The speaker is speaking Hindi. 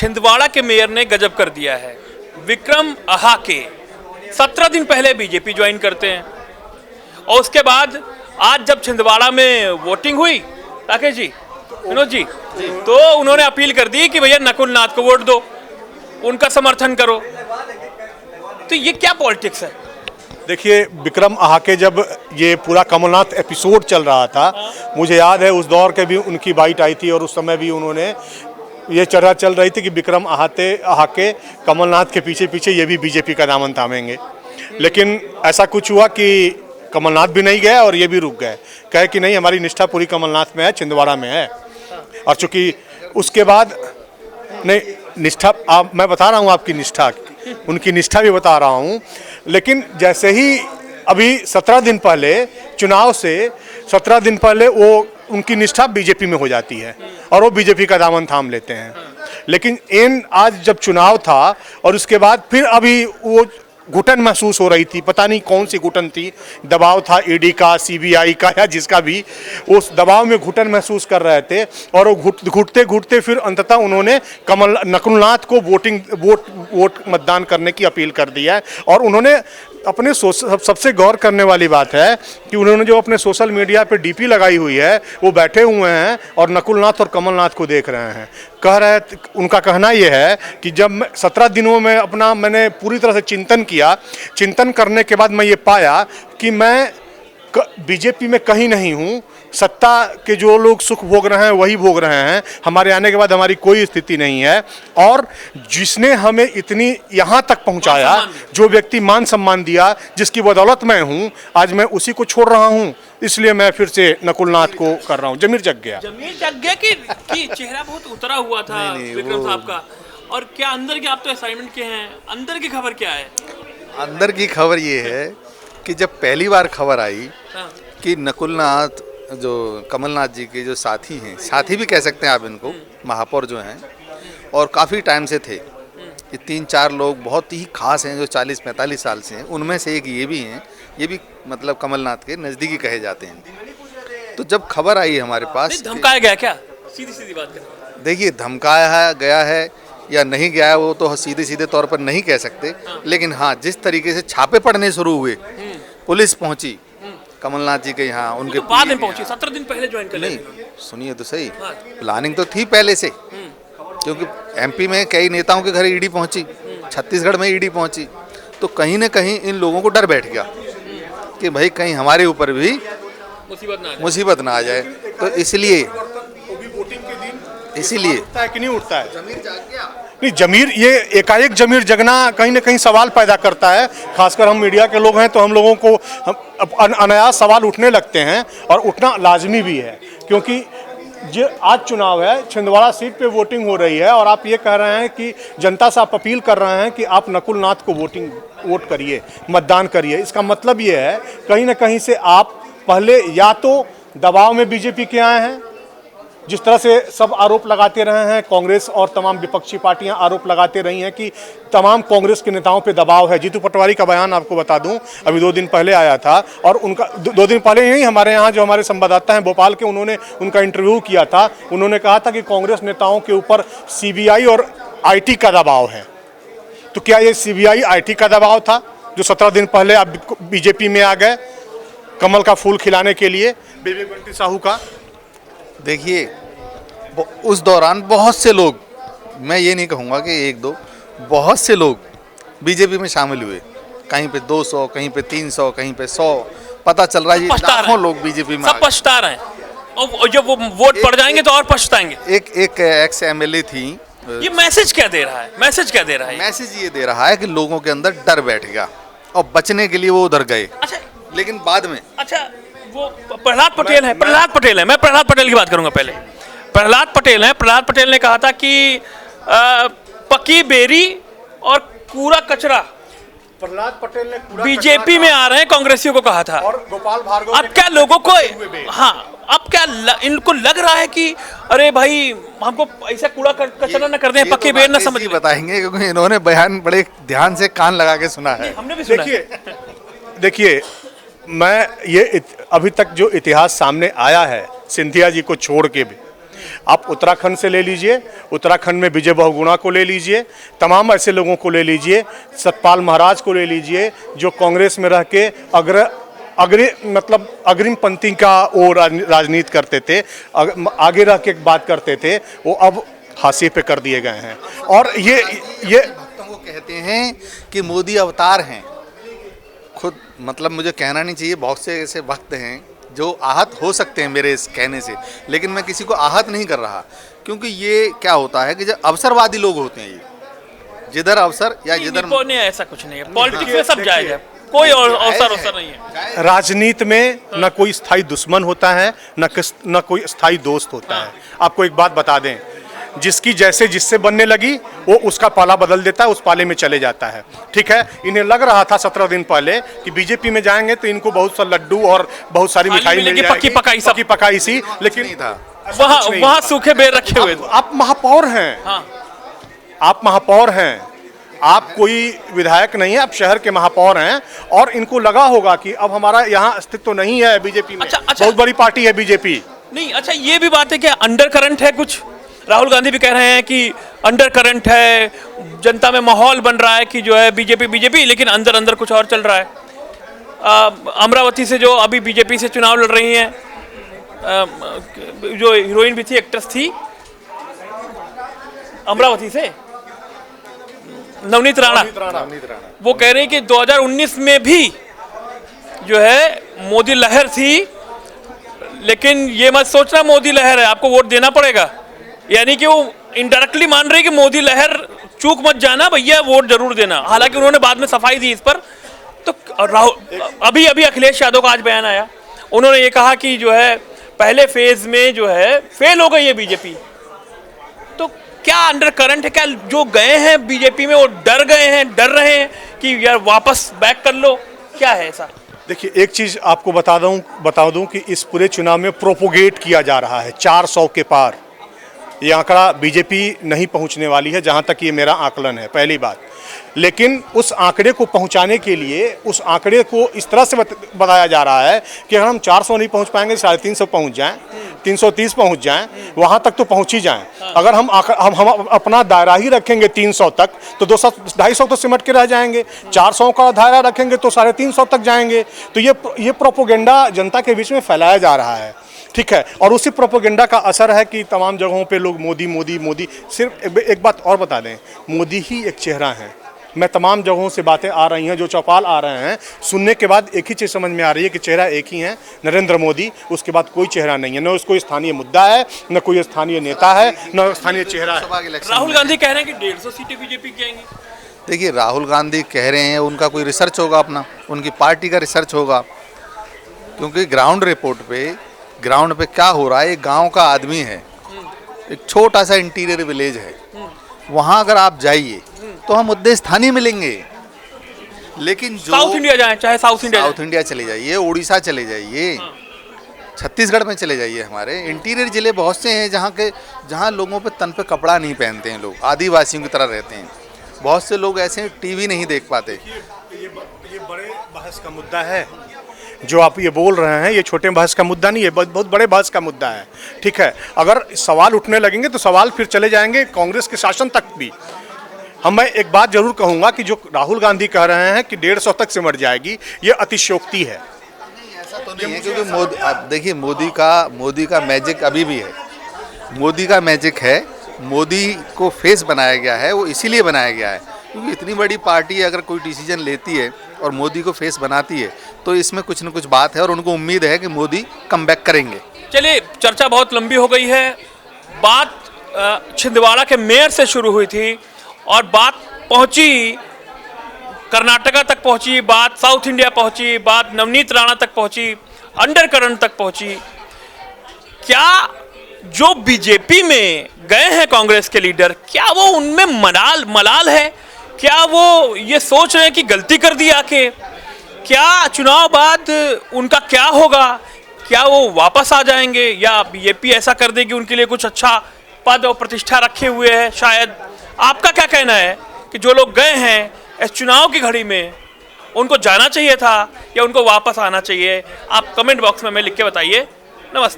छिंदवाड़ा के मेयर ने गजब कर दिया है। विक्रम अहाके 17 दिन पहले बीजेपी ज्वाइन करते हैं और उसके बाद आज जब छिंदवाड़ा में वोटिंग हुई राकेश जी, विनोद जी, तो उन्होंने अपील कर दी कि भैया नकुल नाथ को वोट दो, उनका समर्थन करो। तो ये क्या पॉलिटिक्स है? देखिए, विक्रम अहाके जब ये पूरा कमलनाथ एपिसोड चल रहा था, मुझे याद है उस दौर के भी उनकी बाइट आई थी और उस समय भी उन्होंने ये चर्चा चल रही थी कि विक्रम अहाके कमलनाथ के पीछे पीछे ये भी बीजेपी का दामन थामेंगे। लेकिन ऐसा कुछ हुआ कि कमलनाथ भी नहीं गए और ये भी रुक गए, कहे कि नहीं, हमारी निष्ठा पूरी कमलनाथ में है, छिंदवाड़ा में है। और चूंकि उसके बाद नहीं, निष्ठा मैं बता रहा हूँ आपकी निष्ठा, उनकी निष्ठा भी बता रहा हूँ। लेकिन जैसे ही अभी 17 दिन पहले चुनाव से 17 दिन पहले वो उनकी निष्ठा बीजेपी में हो जाती है और वो बीजेपी का दामन थाम लेते हैं। लेकिन आज जब चुनाव था और उसके बाद फिर अभी वो घुटन महसूस हो रही थी, पता नहीं कौन सी घुटन थी, दबाव था ईडी का, सीबीआई का या जिसका भी, उस दबाव में घुटन महसूस कर रहे थे और वो घुटते घुटते फिर अंततः उन्होंने नकुलनाथ को वोट मतदान करने की अपील कर दिया है। और उन्होंने अपने सबसे गौर करने वाली बात है कि उन्होंने जो अपने सोशल मीडिया पे डीपी लगाई हुई है, वो बैठे हुए हैं और नकुलनाथ और कमलनाथ को देख रहे हैं। उनका कहना यह है कि जब 17 दिनों में मैंने पूरी तरह से चिंतन करने के बाद मैं ये पाया कि मैं बीजेपी में कहीं नहीं हूँ, सत्ता के जो लोग सुख भोग रहे हैं वही भोग रहे हैं, हमारे आने के बाद हमारी कोई स्थिति नहीं है। और जिसने हमें इतनी यहाँ तक पहुँचाया, जो व्यक्ति मान सम्मान दिया, जिसकी बदौलत मैं हूँ, आज मैं उसी को छोड़ रहा हूँ। इसलिए मैं फिर से नकुलनाथ को कर रहा हूँ। जमीर जग गया कि चेहरा बहुत उतरा हुआ था विक्रम साहब का। और क्या अंदर के, आप तो असाइनमेंट के हैं, अंदर की खबर क्या है? अंदर की खबर ये है कि जब पहली बार खबर आई कि नकुलनाथ जो कमलनाथ जी के जो साथी हैं, साथी भी कह सकते हैं आप इनको, महापौर जो हैं और काफ़ी टाइम से थे, ये 3-4 लोग बहुत ही खास हैं जो 40-45 साल से हैं, उनमें से एक ये भी हैं, ये भी मतलब कमलनाथ के नज़दीकी कहे जाते हैं। तो जब खबर आई हमारे पास, धमकाया गया क्या? सीधी बात करें। देखिए, धमकाया गया है या नहीं गया है वो तो सीधे तौर पर नहीं कह सकते, लेकिन हाँ, जिस तरीके से छापे पड़ने शुरू हुए, पुलिस पहुंची कमलनाथ जी के यहाँ, उनके तो बाद में पहुंची, 17 दिन पहले ज्वाइन कर नहीं, सुनिए तो सही, प्लानिंग तो थी पहले से, क्योंकि एमपी में कई नेताओं के घर ईडी पहुंची, छत्तीसगढ़ में ईडी पहुंची, तो कहीं ना कहीं इन लोगों को डर बैठ गया कि भाई कहीं हमारे ऊपर भी मुसीबत ना आ जाए। तो इसलिए उठता है कि नहीं उठता है जमीर जाग गया। नहीं, जमीर, ये एकाएक जमीर जगना कहीं ना कहीं सवाल पैदा करता है। खासकर हम मीडिया के लोग हैं तो हम लोगों को अनायास सवाल उठने लगते हैं और उठना लाजमी भी है, क्योंकि जो आज चुनाव है, छिंदवाड़ा सीट पे वोटिंग हो रही है और आप ये कह रहे हैं कि जनता से आप अपील कर रहे हैं कि आप नकुलनाथ को वोट करिए, मतदान करिए। इसका मतलब ये है कहीं ना कहीं से आप पहले या तो दबाव में बीजेपी के आए हैं, जिस तरह से सब आरोप लगाते रहे हैं, कांग्रेस और तमाम विपक्षी पार्टियां आरोप लगाते रही हैं कि तमाम कांग्रेस के नेताओं पे दबाव है। जीतू पटवारी का बयान आपको बता दूं, अभी 2 दिन पहले आया था और उनका 2 दिन पहले ही हमारे यहाँ जो हमारे संवाददाता हैं भोपाल के, उन्होंने उनका इंटरव्यू किया था। उन्होंने कहा था कि कांग्रेस नेताओं के ऊपर सीबीआई और IT का दबाव है। तो क्या ये सीबीआई IT का दबाव था जो 17 दिन पहले आप बीजेपी में आ गए कमल का फूल खिलाने के लिए, विवेक बंटी साहू का? देखिए, उस दौरान बहुत से लोग, मैं ये नहीं कहूँगा कि 1-2, बहुत से लोग बीजेपी में शामिल हुए, कहीं पे 200, कहीं पे 300, कहीं पे 100, पता चल रहा है लाखों लोग बीजेपी में सब पछता रहे हैं और जब वो वोट पड़ जाएंगे तो और पछताएंगे। एक एक्स MLA थी। ये मैसेज क्या दे रहा है? मैसेज ये दे रहा है कि लोगों के अंदर डर बैठ गया और बचने के लिए वो उधर गए। अच्छा, लेकिन बाद में, अच्छा, वो प्रहलाद पटेल है, मैं प्रहलाद पटेल की बात करूंगा पहले। प्रहलाद पटेल ने कहा था कि पकी बेरी और कूड़ा कचरा प्रहलाद पटेल ने बीजेपी में आ रहे हैं, कांग्रेसियों को कहा था। और गोपाल भार्गव, अब क्या लोगों को, हाँ, अब क्या इनको लग रहा है कि अरे भाई हमको ऐसा कूड़ा कचरा न कर दें, पक्के बेर न समझ बताएंगे, क्योंकि इन्होंने बयान बड़े ध्यान से कान लगा के सुना है। हमने भी सुना। देखिए, मैं ये अभी तक जो इतिहास सामने आया है सिंधिया जी को छोड़ के भी, आप उत्तराखंड से ले लीजिए, उत्तराखंड में विजय बहुगुणा को ले लीजिए, तमाम ऐसे लोगों को ले लीजिए, सतपाल महाराज को ले लीजिए जो कांग्रेस में रह के अग्रिम पंक्ति का वो राजनीति करते थे, आगे रह के बात करते थे, वो अब हाशिए पे कर दिए गए हैं। और ये भक्तों को कहते हैं कि मोदी अवतार हैं। खुद मतलब मुझे कहना नहीं चाहिए, बहुत से ऐसे भक्त हैं जो आहत हो सकते हैं मेरे इस कहने से, लेकिन मैं किसी को आहत नहीं कर रहा, क्योंकि ये क्या होता है कि जब अवसरवादी लोग होते हैं, ये जिधर अवसर या जिधर नहीं, ऐसा कुछ नहीं है। पॉलिटिक्स में सब जायज है, कोई और अवसर नहीं है। राजनीति में न कोई स्थायी दुश्मन होता है, न कोई स्थायी दोस्त होता है। आपको एक बात बता दें, जिसकी जैसे जिससे बनने लगी वो उसका पाला बदल देता है, उस पाले में चले जाता है। ठीक है, इन्हें लग रहा था 17 दिन पहले कि बीजेपी में जाएंगे तो इनको बहुत सा लड्डू और बहुत सारी मिठाई मिलेगी, पक्की पकाई सी, लेकिन नहीं था। वहाँ सूखे बेर रखे हुए थे। आप महापौर हैं, हाँ। आप महापौर हैं, आप कोई विधायक नहीं है, आप शहर के महापौर हैं, और इनको लगा होगा कि अब हमारा यहाँ अस्तित्व तो नहीं है बीजेपी में। अच्छा। बहुत बड़ी पार्टी है बीजेपी। नहीं, अच्छा ये भी बात है कि अंडर करंट है कुछ। राहुल गांधी भी कह रहे हैं कि अंडर करंट है, जनता में माहौल बन रहा है कि जो है बीजेपी, लेकिन अंदर अंदर कुछ और चल रहा है। अमरावती से जो अभी बीजेपी से चुनाव लड़ रही हैं, जो हीरोइन भी थी, एक्ट्रेस थी अमरावती से, नवनीत राणा, वो कह रही कि 2019 में भी जो है मोदी लहर थी, लेकिन ये मत सोचना मोदी लहर है, आपको वोट देना पड़ेगा। यानी कि वो इनडायरेक्टली मान रही कि मोदी लहर, चूक मत जाना भैया, वोट जरूर देना। हालांकि उन्होंने बाद में सफाई दी इस पर। तो अभी अखिलेश यादव का आज बयान आया, उन्होंने ये कहा कि जो है पहले फेज में जो है फेल हो गई है बीजेपी। तो क्या अंडर करंट है? क्या जो गए हैं बीजेपी में वो डर रहे हैं कि यार वापस बैक कर लो? क्या है ऐसा? देखिए, एक चीज आपको बता दूं कि इस पूरे चुनाव में प्रोपोगेट किया जा रहा है 400 के पार। ये आंकड़ा बीजेपी नहीं पहुंचने वाली है, जहां तक ये मेरा आकलन है, पहली बात। लेकिन उस आंकड़े को पहुंचाने के लिए उस आंकड़े को इस तरह से बताया जा रहा है कि अगर हम 400 नहीं पहुंच पाएंगे, 350 पहुंच जाएं, 330 पहुंच जाएं, वहां तक तो पहुंच ही जाएं। अगर हम अपना दायरा ही रखेंगे 300 तक, तो 200-250 तो सिमट के रह जाएंगे। 400 का दायरा रखेंगे तो 350 तक जाएंगे। तो ये प्रोपोगेंडा जनता के बीच में फैलाया जा रहा है। ठीक है, और उसी प्रोपोगेंडा का असर है कि तमाम जगहों पे लोग मोदी। सिर्फ एक बात और बता दें, मोदी ही एक चेहरा है। मैं तमाम जगहों से बातें आ रही हैं, जो चौपाल आ रहे हैं, सुनने के बाद एक ही चीज़ समझ में आ रही है कि चेहरा एक ही है, नरेंद्र मोदी। उसके बाद कोई चेहरा नहीं है, न उसको स्थानीय मुद्दा है, न कोई स्थानीय नेता है, न स्थानीय चेहरा है। राहुल गांधी कह रहे हैं कि 150 सीटें बीजेपी की आएंगी। देखिए, राहुल गांधी कह रहे हैं, उनका कोई रिसर्च होगा, अपना उनकी पार्टी का रिसर्च होगा, क्योंकि ग्राउंड पे क्या हो रहा है, एक गांव का आदमी है, एक छोटा सा इंटीरियर विलेज है, वहां अगर आप जाइए तो हम मुद्दे स्थानीय मिलेंगे। लेकिन जो साउथ इंडिया जाए, चाहे साउथ इंडिया चले जाइए, उड़ीसा चले जाइए, छत्तीसगढ़ में चले जाइए, हमारे इंटीरियर जिले बहुत से हैं जहाँ लोगों पे तन पे कपड़ा नहीं पहनते हैं, लोग आदिवासियों की तरह रहते हैं। बहुत से लोग ऐसे टीवी नहीं देख पाते। ये बड़े बहस का मुद्दा है जो आप ये बोल रहे हैं, ये छोटे बहस का मुद्दा नहीं है, बहुत बड़े बहस का मुद्दा है। ठीक है, अगर सवाल उठने लगेंगे तो सवाल फिर चले जाएंगे कांग्रेस के शासन तक भी। मैं एक बात जरूर कहूंगा कि जो राहुल गांधी कह रहे हैं कि 150 तक सिमट जाएगी, ये अतिशयोक्ति है। ऐसा तो नहीं है, क्योंकि देखिए मोदी का मैजिक अभी भी है। मोदी का मैजिक है, मोदी को फेस बनाया गया है, वो इसीलिए बनाया गया है क्योंकि इतनी बड़ी पार्टी अगर कोई डिसीजन लेती है और मोदी को फेस बनाती है तो इसमें कुछ न कुछ बात है, और उनको उम्मीद है कि मोदी कम बैक करेंगे। चलिए, चर्चा बहुत लंबी हो गई है। बात छिंदवाड़ा के मेयर से शुरू हुई थी और बात पहुंची कर्नाटका तक पहुंची, बात साउथ इंडिया पहुंची, बात नवनीत राणा तक पहुंची, अंडर करंट तक पहुंची। क्या जो बीजेपी में गए हैं कांग्रेस के लीडर, क्या वो उनमें मलाल है? क्या वो ये सोच रहे हैं कि गलती कर दी आके? क्या चुनाव बाद उनका क्या होगा? क्या वो वापस आ जाएंगे या बीजेपी ऐसा कर देगी उनके लिए कुछ अच्छा पद और प्रतिष्ठा रखे हुए है शायद? आपका क्या कहना है कि जो लोग गए हैं इस चुनाव की घड़ी में, उनको जाना चाहिए था या उनको वापस आना चाहिए? आप कमेंट बॉक्स में हमें लिख के बताइए। नमस्ते।